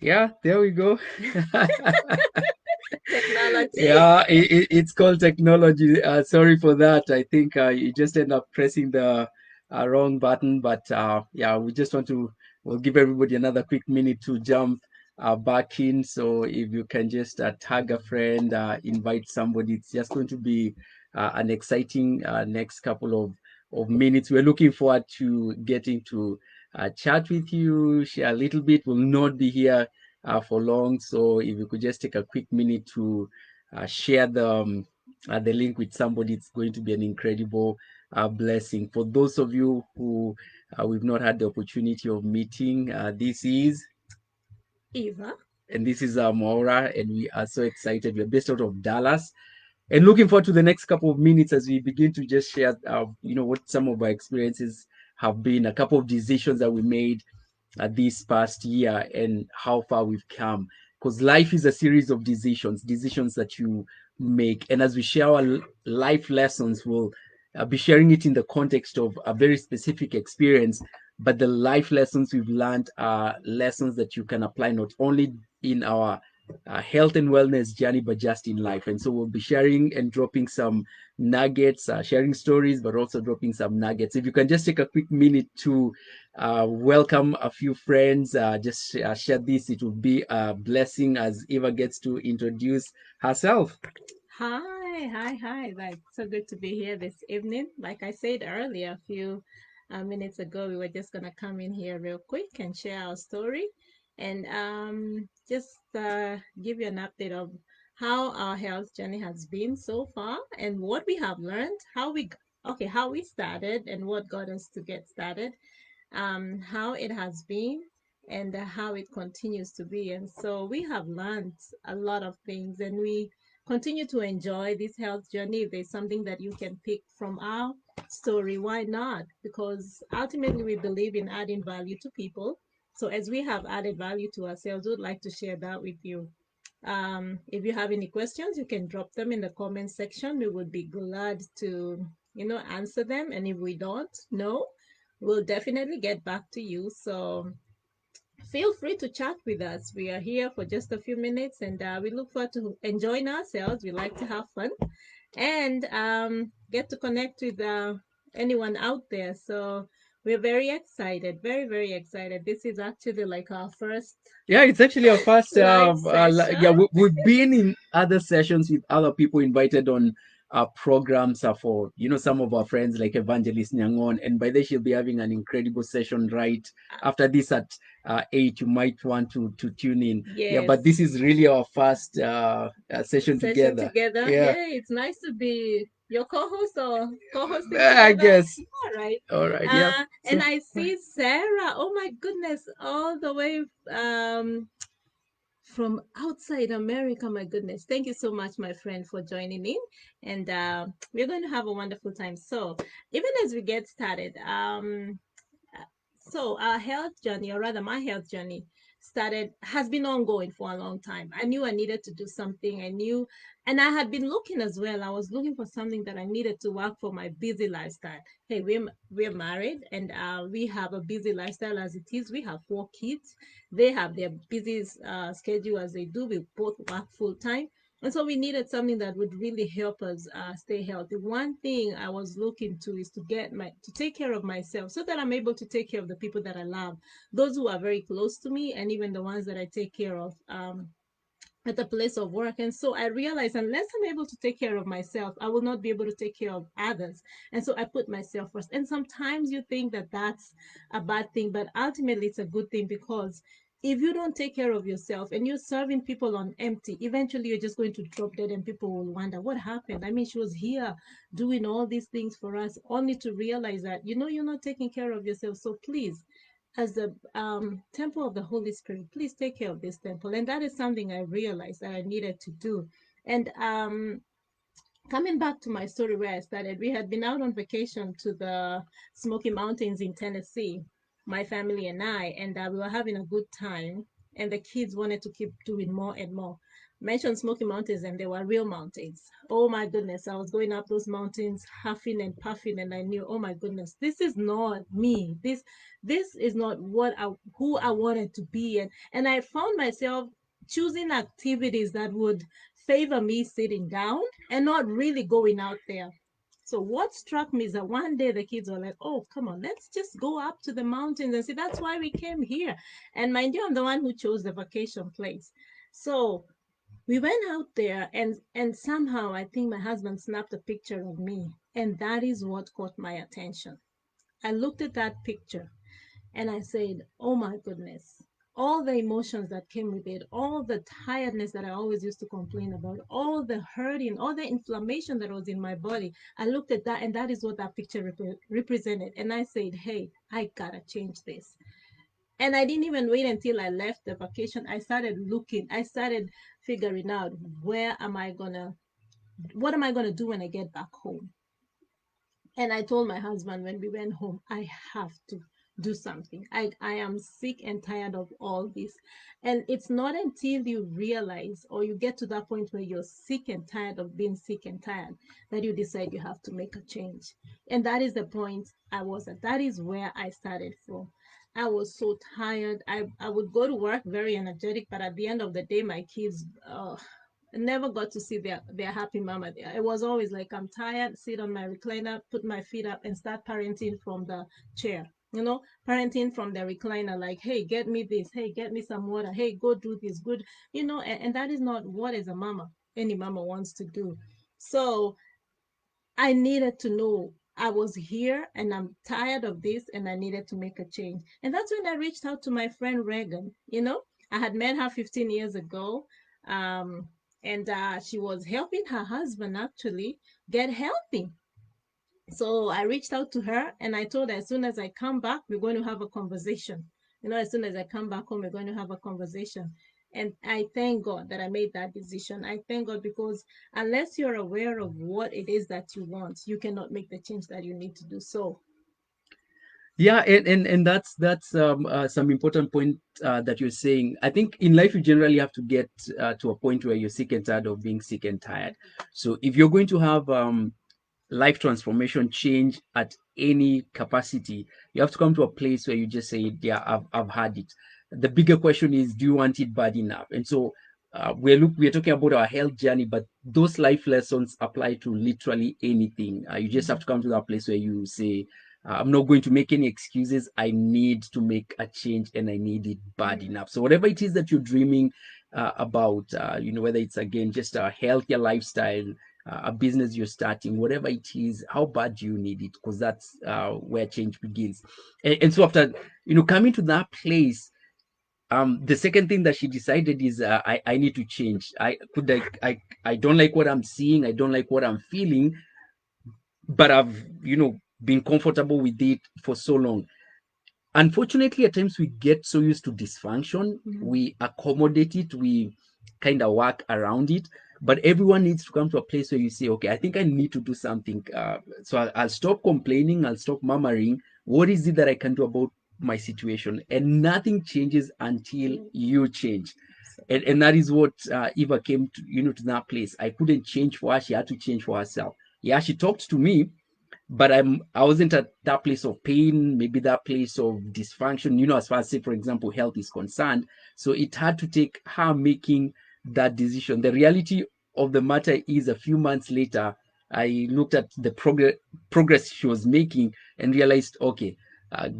Yeah, there we go. Technology. Yeah, it's called technology. Sorry for that. I think you just end up pressing the wrong button. But yeah, we just want to, we'll give everybody another quick minute to jump back in. So if you can just tag a friend, invite somebody, it's just going to be an exciting next couple of minutes. We're looking forward to getting to chat with you, share a little bit. We'll not be here for long. So if you could just take a quick minute to share the link with somebody, it's going to be an incredible blessing. For those of you who we've not had the opportunity of meeting, Eva. this is Maura, and we are so excited. We're based out of Dallas, and looking forward to the next couple of minutes as we begin to just share, what some of our experiences have been, a couple of decisions that we made this past year, and how far we've come. Because life is a series of decisions that you make. And as we share our life lessons, we'll be sharing it in the context of a very specific experience. But the life lessons we've learned are lessons that you can apply not only in our health and wellness journey, but just in life. And so we'll be sharing and dropping some nuggets, sharing stories, but also dropping some nuggets. If you can just take a quick minute to welcome a few friends. Just share this. It will be a blessing as Eva gets to introduce herself. Hi. Like, so good to be here this evening. Like I said earlier, a few minutes ago, we were just gonna come in here real quick and share our story, and just give you an update of how our health journey has been so far, and what we have learned, how we started, and what got us to get started, how it has been, and how it continues to be. And so we have learned a lot of things, and we continue to enjoy this health journey. If there's something that you can pick from our story, why not? Because ultimately, we believe in adding value to people. So, as we have added value to ourselves, we'd like to share that with you. If you have any questions, you can drop them in the comment section. We would be glad to, answer them. And if we don't know, we'll definitely get back to you. So feel free to chat with us. We are here for just a few minutes, and we look forward to enjoying ourselves. We like to have fun and get to connect with anyone out there. So we're very excited, very, very excited. This is actually like our first Yeah, it's actually our first. live session. Yeah, we've been in other sessions with other people invited on programs for some of our friends like Evangelist Nyangon, and by then she'll be having an incredible session right after this at 8. You might want to tune in. Yeah, but Yes. this is really our first session Session together. together. Yeah, Yeah, it's nice to be your co-host or co-hosting I together. guess. All right. All right. Yeah. And So I see Sarah. Oh my goodness, all the way from outside America. My goodness. Thank you so much, my friend, for joining in. And we're going to have a wonderful time. So, even as we get started, so our health journey, or rather my health journey, has been ongoing for a long time. I knew I needed to do something. I knew, and I had been looking as well. I was looking for something that I needed to work for my busy lifestyle. Hey, we're married, and we have a busy lifestyle as it is. We have 4 kids. They have their busy schedule as they do. We both work full time. And so we needed something that would really help us stay healthy. One thing I was looking to is to take care of myself, so that I'm able to take care of the people that I love, those who are very close to me, and even the ones that I take care of at the place of work. And so I realized, unless I'm able to take care of myself, I will not be able to take care of others. And so I put myself first. And sometimes you think that that's a bad thing, but ultimately it's a good thing, because if you don't take care of yourself and you're serving people on empty, eventually you're just going to drop dead, and people will wonder what happened. I mean, she was here doing all these things for us, only to realize that, you're not taking care of yourself. So please, as the temple of the Holy Spirit, please take care of this temple. And that is something I realized that I needed to do. And coming back to my story where I started, we had been out on vacation to the Smoky Mountains in Tennessee, my family and I, and we were having a good time. And the kids wanted to keep doing more and more. mentioned Smoky Mountains, and they were real mountains. Oh my goodness, I was going up those mountains, huffing and puffing, and I knew, oh my goodness, this is not me. This is not who I wanted to be, and I found myself choosing activities that would favor me sitting down and not really going out there. So what struck me is that one day the kids were like, "Oh, come on, let's just go up to the mountains and see. That's why we came here." And mind you, I'm the one who chose the vacation place. So we went out there, and somehow I think my husband snapped a picture of me, and that is what caught my attention. I looked at that picture and I said, oh my goodness, all the emotions that came with it, all the tiredness that I always used to complain about, all the hurting, all the inflammation that was in my body. I looked at that, and that is what that picture represented. And I said, hey, I gotta change this. And I didn't even wait until I left the vacation. I started looking, I started figuring out, what am I gonna do when I get back home? And I told my husband when we went home, I have to do something. I am sick and tired of all this. And it's not until you realize, or you get to that point where you're sick and tired of being sick and tired, that you decide you have to make a change. And that is the point I was at. That is where I started from. I was so tired. I would go to work very energetic, but at the end of the day, my kids, never got to see their happy mama there. It was always like, I'm tired, sit on my recliner, put my feet up, and start parenting from the chair. Parenting from the recliner, like, hey, get me this, hey, get me some water, hey, go do this, good, and that is not what as a mama, any mama wants to do. So I needed to know I was here and I'm tired of this and I needed to make a change. And that's when I reached out to my friend Reagan. I had met her 15 years ago. Um, and she was helping her husband actually get healthy. So I reached out to her and I told her, as soon as I come back, we're going to have a conversation. As soon as I come back home, we're going to have a conversation. And I thank God that I made that decision. I thank God, because unless you're aware of what it is that you want, you cannot make the change that you need to do. So, Yeah, and that's some important point that you're saying. I think in life you generally have to get to a point where you're sick and tired of being sick and tired. So if you're going to have life transformation change at any capacity, you have to come to a place where you just say, yeah, I've had it. The bigger question is, do you want it bad enough? And so we're talking about our health journey, but those life lessons apply to literally anything. You just have to come to that place where you say, I'm not going to make any excuses. I need to make a change and I need it bad enough. So whatever it is that you're dreaming about, whether it's again just a healthier lifestyle, a business you're starting, whatever it is, how bad do you need it? Because that's where change begins. And so after coming to that place, the second thing that she decided is I need to change. I don't like what I'm seeing. I don't like what I'm feeling, but I've been comfortable with it for so long. Unfortunately, at times we get so used to dysfunction, we accommodate it, we kind of work around it. But everyone needs to come to a place where you say, okay, I think I need to do something. So I'll stop complaining, I'll stop murmuring. What is it that I can do about my situation? And nothing changes until you change. And that is what Eva came to, to that place. I couldn't change for her, she had to change for herself. Yeah, she talked to me, but I wasn't at that place of pain, maybe that place of dysfunction, as far as, say, for example, health is concerned. So it had to take her making that decision. The reality of the matter is, a few months later, I looked at the progress she was making and realized, okay,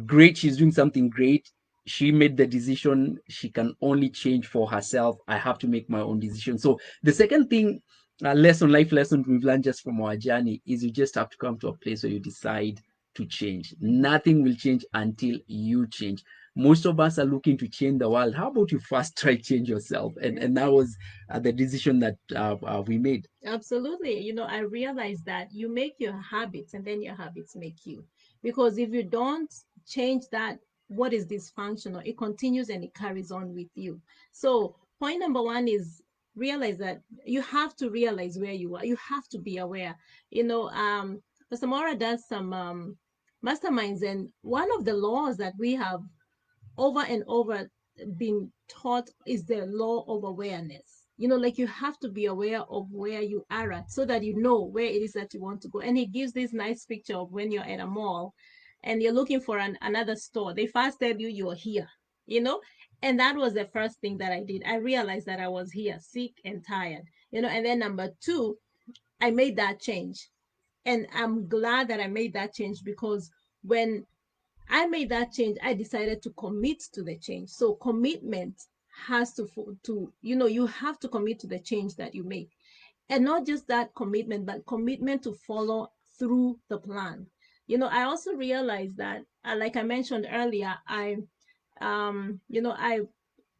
great, she's doing something great. She made the decision. She can only change for herself. I have to make my own decision. So the second thing, life lesson we've learned just from our journey, is you just have to come to a place where you decide to change. Nothing will change until you change. Most of us are looking to change the world. How about you first try change yourself? And that was the decision that we made. absolutely. I realize that you make your habits and then your habits make you. Because if you don't change that, what is dysfunctional, it continues and it carries on with you. So, point number one is realize that you have to realize where you are. You have to be aware. Pastor Mora does some masterminds, and one of the laws that we have over and over been taught is the law of awareness. like you have to be aware of where you are at so that you know where it is that you want to go. And he gives this nice picture of when you're at a mall and you're looking for another store. They first tell you you're here, you know? And that was the first thing that I did. I realized that I was here, sick and tired, and then number two, I made that change. And I'm glad that I made that change because when I made that change, I decided to commit to the change. So commitment has to you have to commit to the change that you make. And not just that commitment, but commitment to follow through the plan. I also realized that, like I mentioned earlier, I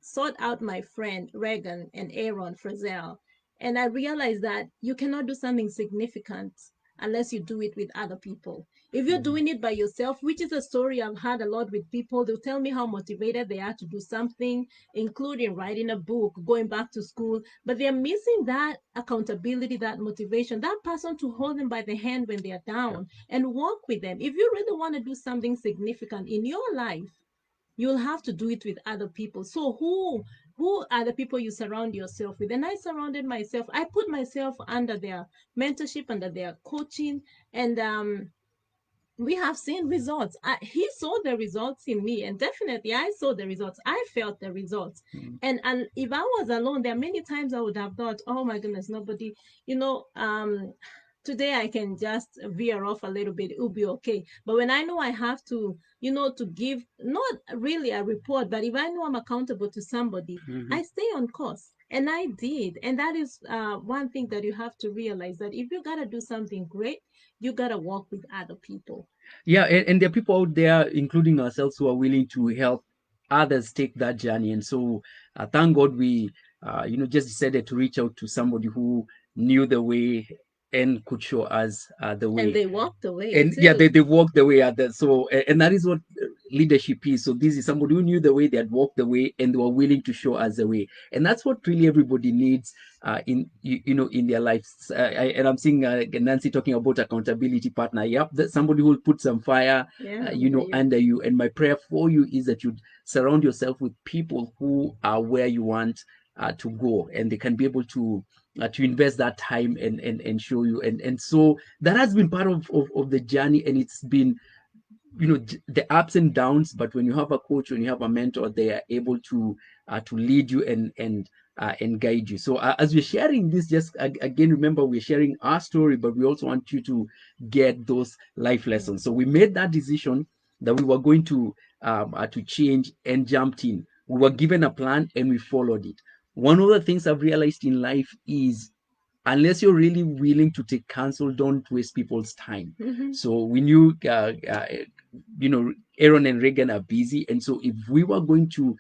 sought out my friend Regan and Aaron Frizzell, and I realized that you cannot do something significant unless you do it with other people. If you're Mhm. doing it by yourself, which is a story I've had a lot with people, they'll tell me how motivated they are to do something, including writing a book, going back to school, but they're missing that accountability, that motivation, that person to hold them by the hand when they're Yeah. down and walk with them. If you really want to do something significant in your life, you'll have to do it with other people. So who are the people you surround yourself with? And I surrounded myself, I put myself under their mentorship, under their coaching, and we have seen results. He saw the results in me, and definitely I saw the results. I felt the results. Mhm. And if I was alone, there are many times I would have thought, oh my goodness, nobody, you know, today I can just veer off a little bit, it will be okay. But when I know I have to, to give not really a report, but if I know I'm accountable to somebody, Mhm. I stay on course. And I did. And that is one thing that you have to realize, that if you got to do something great, you got to work with other people. Yeah, and there are people out there, including ourselves, who are willing to help others take that journey. And so, thank God we, just decided to reach out to somebody who knew the way and could show us the And way. they walked away And yeah, too. they walk the way at that. So and that is what leadership is. So this is somebody who knew the way, they had walked the way, and they were willing to show us the way. And that's what really everybody needs in in their lives. And I'm seeing Nancy talking about accountability partner. Yep, that's somebody who will put some fire Yeah, under you. under you. And my prayer for you is that you surround yourself with people who are where you want to go, and they can be able to invest that time and show you. And so that has been part of the journey, and it's been the ups and downs. But when you have a coach, when you have a mentor, they are able to lead you and guide you. So as we're sharing this, just again, remember, we're sharing our story, but we also want you to get those life lessons. So we made that decision that we were going to change, and jumped in. We were given a plan and we followed it. One of the things I've realized in life is, unless you're really willing to take counsel, don't waste people's time. Mm-hmm. So we knew Aaron and Reagan are busy, and so if we were going to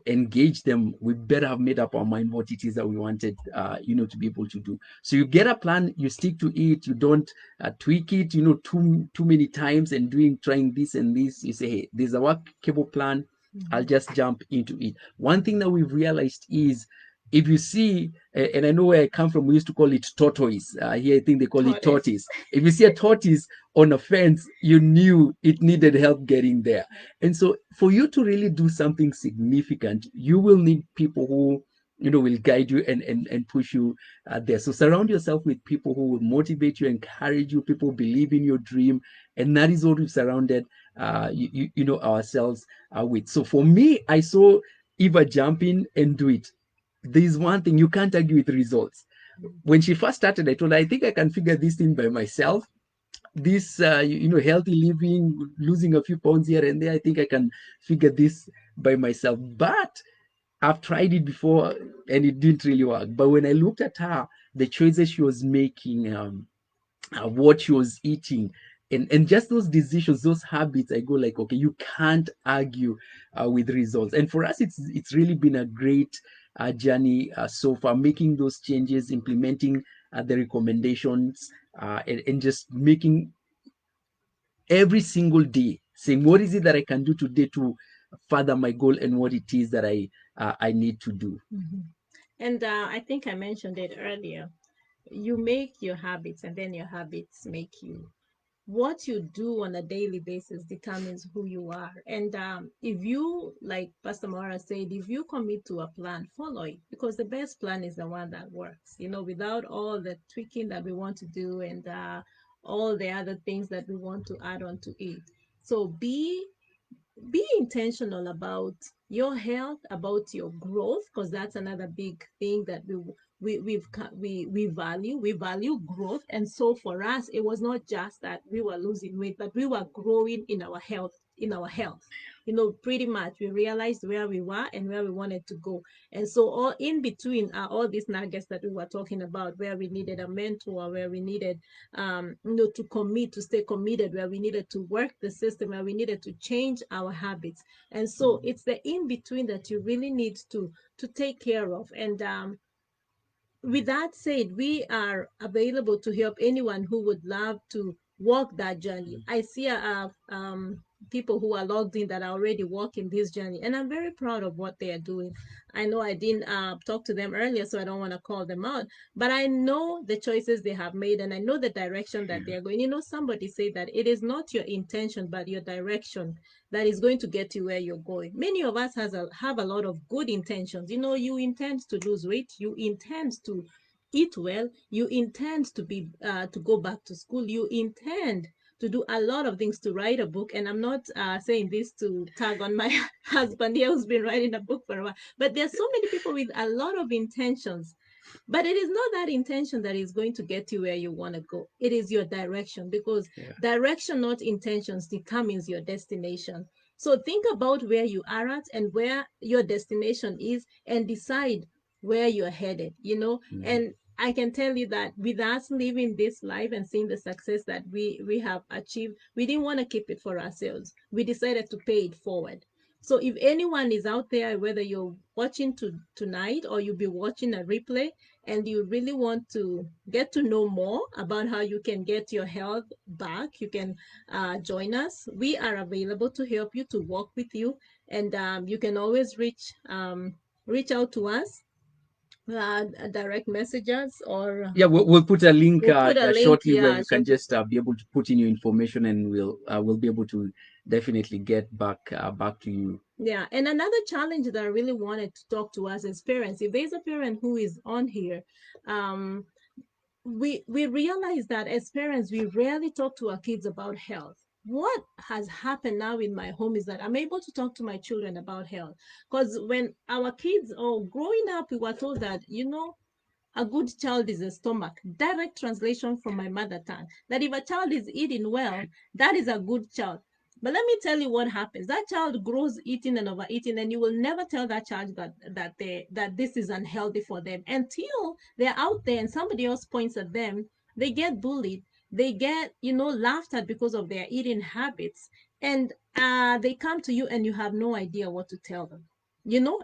engage them, we better have made up our mind what it is that we wanted to be able to do. So you get a plan, you stick to it, you don't tweak it too many times, and trying this and this. You say, hey, there's a workable plan, I'll Mm-hmm. just jump into it. One thing that we've realized is, if you see, and I know where I come from, we used to call it tortoise. Here, I think they call it Tortoise. tortoise. If you see a tortoise on a fence, you knew it needed help getting there. And so, for you to really do something significant, you will need people who will guide you and push you there. So surround yourself with people who will motivate you, encourage you, people believe in your dream. And that is what we've surrounded ourselves with. So for me, I saw Eva jump in and do it. There's one thing, you can't argue with results. When she first started, I told her, I think I can figure this thing by myself. This healthy living, losing a few pounds here and there, I think I can figure this by myself. But I've tried it before and it didn't really work. But when I looked at her, the choices she was making, what she was eating, and just those decisions, those habits, I go like, okay, you can't argue with results. And for us, it's really been a great journey so far, making those changes, implementing the recommendations, and just making every single day, saying, what is it that I can do today to further my goal, and what it is that I need to do. Mm-hmm. And I think I mentioned it earlier. You make your habits, and then your habits make you. what you do on a daily basis determines who you are. And if you, like Pastor Mara said, if you commit to a plan, follow it, because the best plan is the one that works, without all the tweaking that we want to do, and all the other things that we want to add on to it. So be intentional about your health, about your growth, because that's another big thing that we value. We value growth. And so for us, it was not just that we were losing weight, but we were growing in our health. Pretty much we realized where we were and where we wanted to go. And so all in between are all these nuggets that we were talking about, where we needed a mentor, where we needed to commit, to stay committed, where we needed to work the system, where we needed to change our habits. And so it's the in between that you really need to take care of. And with that said, we are available to help anyone who would love to walk that journey. I see people who are logged in that are already walking this journey, and I'm very proud of what they are doing. I know I didn't talk to them earlier, so I don't want to call them out, but I know the choices they have made, and I know the direction that they are going. Somebody said that it is not your intention, but your direction that is going to get you where you're going. Many of us have a lot of good intentions. You intend to lose weight, you intend to eat well, you intend to go back to school, you intend to do a lot of things, to write a book. And I'm not saying this to tag on my husband here, who's been writing a book for a while, but there's so many people with a lot of intentions, but it is not that intention that is going to get you where you want to go. It is your direction, because Yeah. direction, not intentions, determines your destination. So think about where you are at and where your destination is, and decide where you're headed. And I can tell you that with us living this life and seeing the success that we have achieved, we didn't want to keep it for ourselves. We decided to pay it forward. So if anyone is out there, whether you're watching tonight or you'll be watching a replay, and you really want to get to know more about how you can get your health back, you can join us. We are available to help you, to work with you, and you can always reach out to us, direct messages, or Yeah, we'll put a link we'll put a link. shortly where Yeah, you can shortly. just be able to put in your information, and we'll be able to definitely get back to you. Yeah, and another challenge that I really wanted to talk to us as parents, if there's a parent who is on here, um, we realize that as parents, we rarely talk to our kids about health. What has happened now in my home is that I'm able to talk to my children about health, because when our kids, or growing up, we were told that, a good child is a stomach. Direct translation from my mother tongue. That if a child is eating well, that is a good child. But let me tell you what happens. That child grows eating and overeating, and you will never tell that child that this is unhealthy for them, until they're out there and somebody else points at them. They get bullied. They get, laughed at because of their eating habits, and they come to you and you have no idea what to tell them.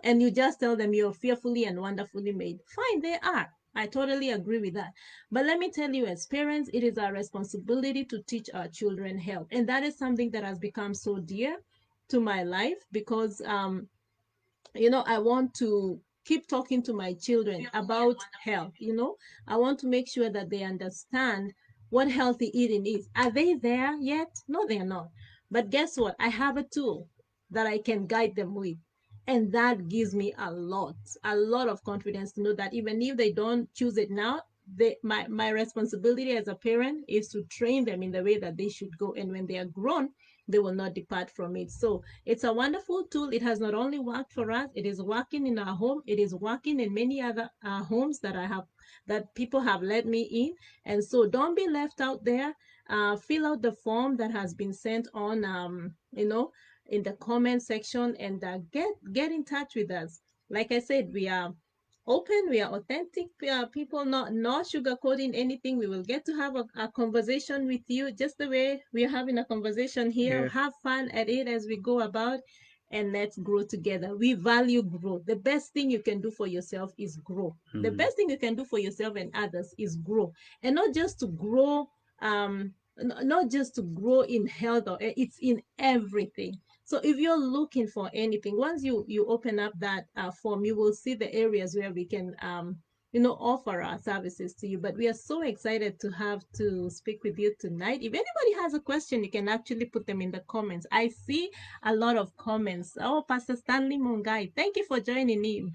And you just tell them you're fearfully and wonderfully made. Fine, they are. I totally agree with that. But let me tell you, as parents, it is our responsibility to teach our children health. And that is something that has become so dear to my life, because I want to keep talking to my children about health. I want to make sure that they understand what healthy eating is. Are they there yet? No, they're not. But guess what? I have a tool that I can guide them with. And that gives me a lot of confidence to know that even if they don't choose it now, my responsibility as a parent is to train them in the way that they should go. And when they are grown, they will not depart from it. So it's a wonderful tool. It has not only worked for us, it is working in our home. It is working in many other homes that people have let me in. And so don't be left out there. Fill out the form that has been sent on, in the comment section, and get in touch with us. Like I said, we are open, we are authentic people, not sugarcoating anything. We will get to have a conversation with you, just the way we are having a conversation here. Yeah. Have fun at it as we go about, and let's grow together. We value growth. The best thing you can do for yourself is grow. The best thing you can do for yourself and others is grow. And not just to grow, not just to grow in health, or it's in everything. So if you're looking for anything, once you open up that form, you will see the areas where we can offer our services to you. But we are so excited to have to speak with you tonight. If anybody has a question, you can actually put them in the comments. I see a lot of comments. Oh, Pastor Stanley Mungai, thank you for joining in.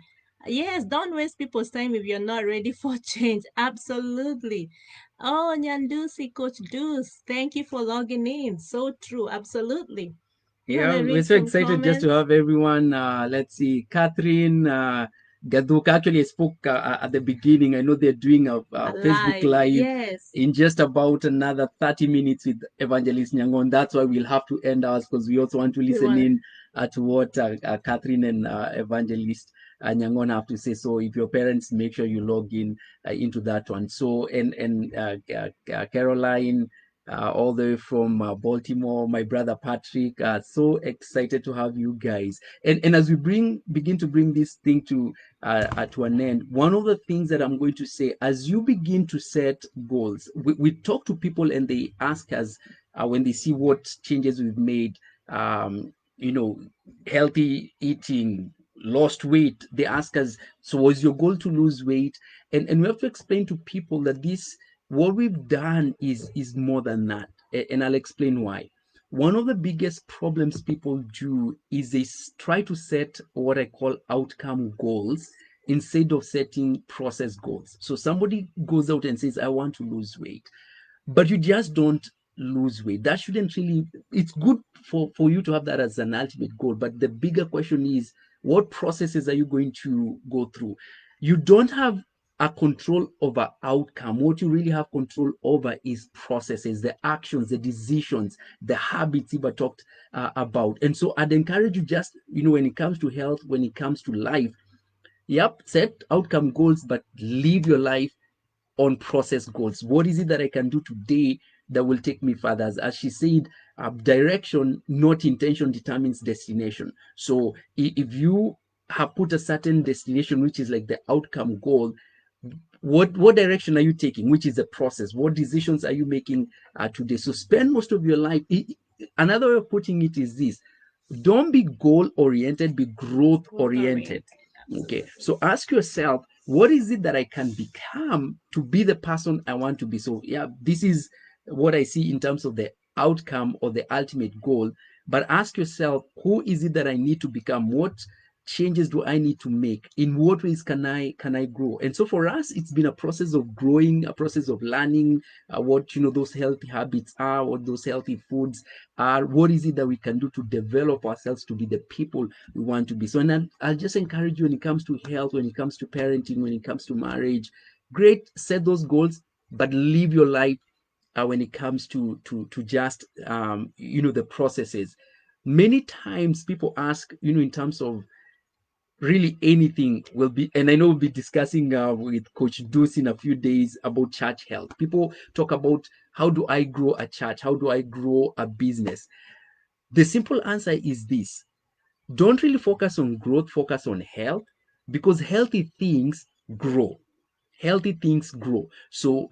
Yes, don't waste people's time if you're not ready for change. Absolutely. Oh, Nyandusi, Coach Deuce, thank you for logging in. So true. Absolutely. You want Yeah, to we're read so some excited just to comments? have everyone. Let's see, Catherine Gaduk. Actually, I spoke at the beginning. I know they're doing a Facebook Live. Live Yes. in just about another 30 minutes with Evangelist Nyangon. That's why we'll have to end ours, because we also want to We listen want to. in to what Catherine and Evangelist Nyangon have to say. So if your parents, make sure you log in into that one. So, and Caroline, all the way from Baltimore, my brother Patrick. So excited to have you guys. And as we begin to bring this thing to an end, one of the things that I'm going to say, as you begin to set goals, we talk to people and they ask us when they see what changes we've made, you know, healthy eating, lost weight. They ask us, so was your goal to lose weight? And we have to explain to people that this, what we've done is more than that. And I'll explain why. One of the biggest problems people do is they try to set what I call outcome goals instead of setting process goals. So somebody goes out and says, I want to lose weight, but you just don't lose weight. That shouldn't really, it's good for you to have that as an ultimate goal, but the bigger question is, what processes are you going to go through? You don't have a control over outcome. What you really have control over is processes, the actions, the decisions, the habits Eva talked about. And so I'd encourage you, just when it comes to health, when it comes to life, yep, set outcome goals, but live your life on process goals. What is it that I can do today that will take me further? As she said, direction, not intention, determines destination. So if you have put a certain destination, which is like the outcome goal, what direction are you taking, which is the process? What decisions are you making today? So spend most of your life. Another way of putting it is this: don't be goal oriented, be growth Growth oriented. oriented. Okay, Absolutely. so ask yourself, what is it that I can become to be the person I want to be? So yeah, this is what I see in terms of the outcome or the ultimate goal. But ask yourself, who is it that I need to become? What changes do I need to make? In what ways can I grow? And so for us, it's been a process of growing, a process of learning what those healthy habits are, what those healthy foods are. What is it that we can do to develop ourselves to be the people we want to be? So, and I'll just encourage you, when it comes to health, when it comes to parenting, when it comes to marriage, great, set those goals, but live your life when it comes to just the processes. Many times people ask, in terms of really anything, will be, and I know we'll be discussing with Coach Deuce in a few days about church health. People talk about, how do I grow a church? How do I grow a business? The simple answer is this: don't really focus on growth, focus on health, because healthy things grow. Healthy things grow. So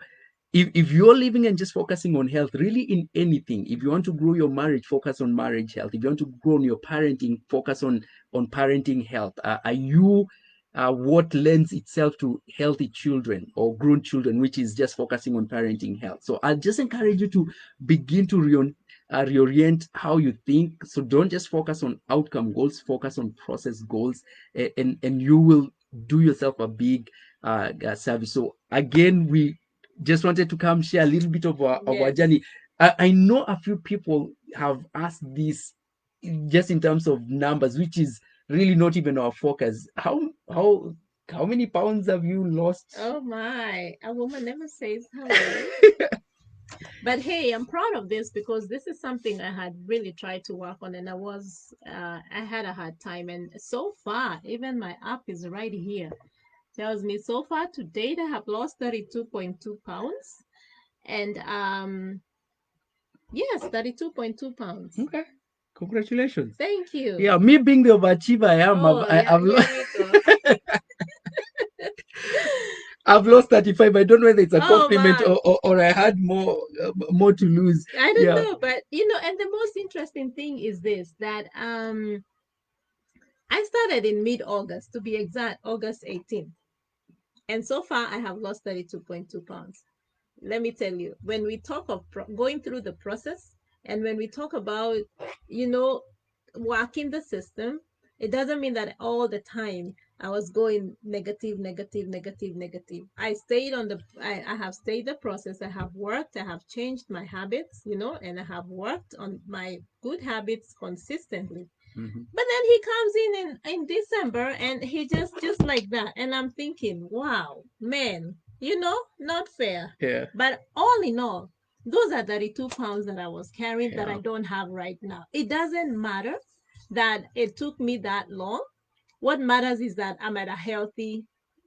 if you're living and just focusing on health, really, in anything, if you want to grow your marriage, focus on marriage health. If you want to grow on your parenting, focus on parenting health. Are you what lends itself to healthy children or grown children, which is just focusing on parenting health? So I just encourage you to begin to reorient how you think. So don't just focus on outcome goals, focus on process goals, and you will do yourself a big service. So again, we just wanted to come share a little bit of our Yes. journey. I know a few people have asked this, just in terms of numbers, which is really not even our focus. How many pounds have you lost? Oh my, a woman never says hello. But hey, I'm proud of this because this is something I had really tried to work on, and I had a hard time. And so far, even my app is right here, tells me so far to date I have lost 32.2 pounds. And yes, 32.2 pounds. Okay, congratulations. Thank you. Yeah, me being the overachiever I am, Oh, yeah, I've here we go. I've lost 35. I don't know whether it's a Oh compliment, my. or I had more to lose. I don't Yeah. know, but and the most interesting thing is this, that I started in mid-August, to be exact, August 18th. And so far, I have lost 32.2 pounds. Let me tell you, when we talk of going through the process, and when we talk about, you know, working the system, it doesn't mean that all the time I was going negative, negative, negative, negative. I stayed on the, I have stayed the process. I have worked, I have changed my habits, you know, and I have worked on my good habits consistently. Mm-hmm. But then he comes in December, and he just like that, and I'm thinking, wow, man, you know, not fair. Yeah. But all in all, those are 32 pounds that I was carrying that Yeah. I don't have right now. It doesn't matter that it took me that long. What matters is that I'm at a healthy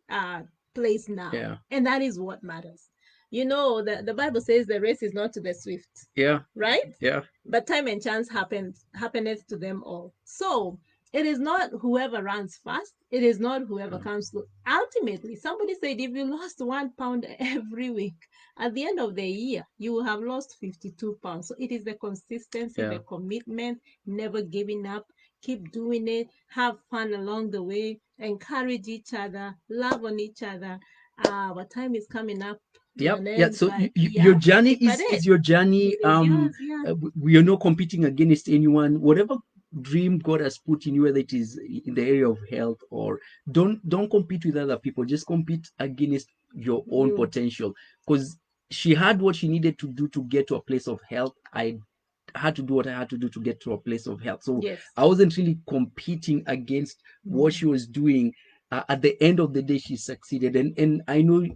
uh, place now, Yeah. and that is what matters. You know, the Bible says the race is not to the swift, Yeah. right? Yeah. But time and chance happeneth to them all. So it is not whoever runs fast, it is not whoever comes slow. Ultimately, somebody said if you lost 1 pound every week, at the end of the year you will have lost 52 pounds. So it is the consistency, Yeah. the commitment, never giving up, keep doing it, have fun along the way, encourage each other, love on each other. Our time is coming up to Yep. an Yeah. end, So but your yeah, journey keep at is it. your journey. It is yours, yeah. We are not competing against anyone. Whatever dream God has put in you, whether it is in the area of health or don't compete with other people. Just compete against your own You. potential. Because she had what she needed to do to get to a place of health. I had to do what I had to do to get to a place of health. So Yes. I wasn't really competing against what she was doing. At the end of the day, she succeeded, and I know,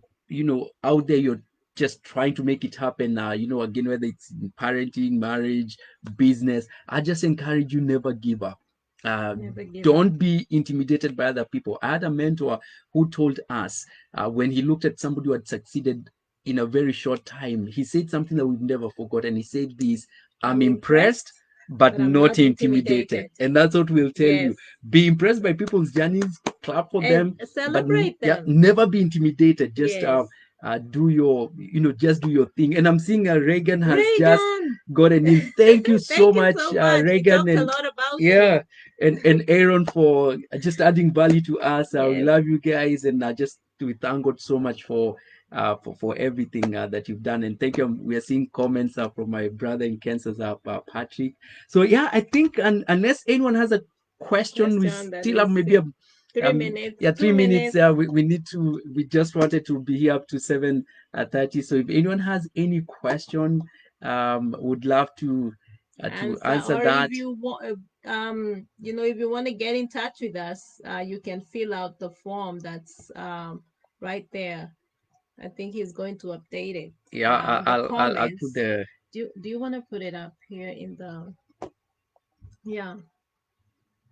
out there you're just trying to make it happen. Again, whether it's in parenting, marriage, business, I just encourage you, never give up. uh, Never give up. don't be intimidated by other people. I had a mentor who told us, when he looked at somebody who had succeeded in a very short time, he said something that we've never forgotten. He said this: I'm I'm impressed, impressed, but but I'm not not intimidated. intimidated. And that's what we'll tell you. Yes. Be impressed by people's journeys, clap for And them, but celebrate yeah, them. never be intimidated. Just Yes. just do your thing. And I'm seeing Reagan has just Reagan. gotten in. Thank you so Thank you much, so much. We Reagan, talked a and lot about you. yeah, and Aaron, for just adding value to us. We Yes. love you guys, and just we thank God so much for everything that you've done. And thank you. We are seeing comments from my brother in Kansas, Patrick. So yeah, I think, unless anyone has a question, we Question that still have is maybe 3 minutes, yeah, 3 minutes. 2 minutes. We just wanted to be here up to 7:30. So if anyone has any question, would love to answer Or if that. you want, if you want to get in touch with us, you can fill out the form that's right there. I think he's going to update it Yeah, in the I'll put comments. the Do you want to put it up here in the, yeah.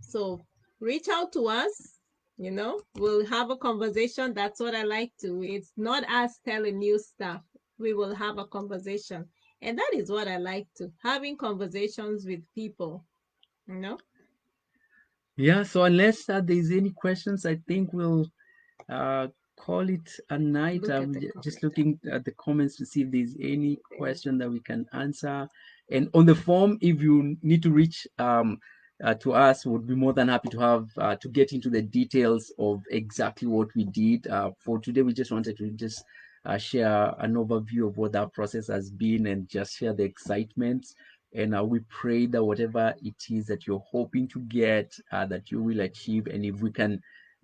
So reach out to us, we'll have a conversation. That's what I like to. It's not us telling you stuff. We will have a conversation. And that is what I like to, having conversations with people, you know? yeah. So unless there's any questions, I think we'll uh, call it a night. Look at I'm the just comment. looking at the comments to see if there's any Okay. question that we can answer. And on the form, if you need to reach to us, would be more than happy to have to get into the details of exactly what we did. For today, we just wanted to just share an overview of what that process has been and just share the excitement. And we pray that whatever it is that you're hoping to get, that you will achieve. And if we can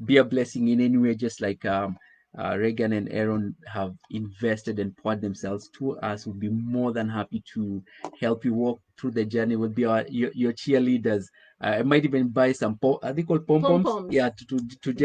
be a blessing in any way, just like Reagan and Aaron have invested and poured themselves to us, we'll be more than happy to help you walk through the journey. We'll be your cheerleaders. I might even buy some, are they called pom Pom poms? poms. Yeah, to just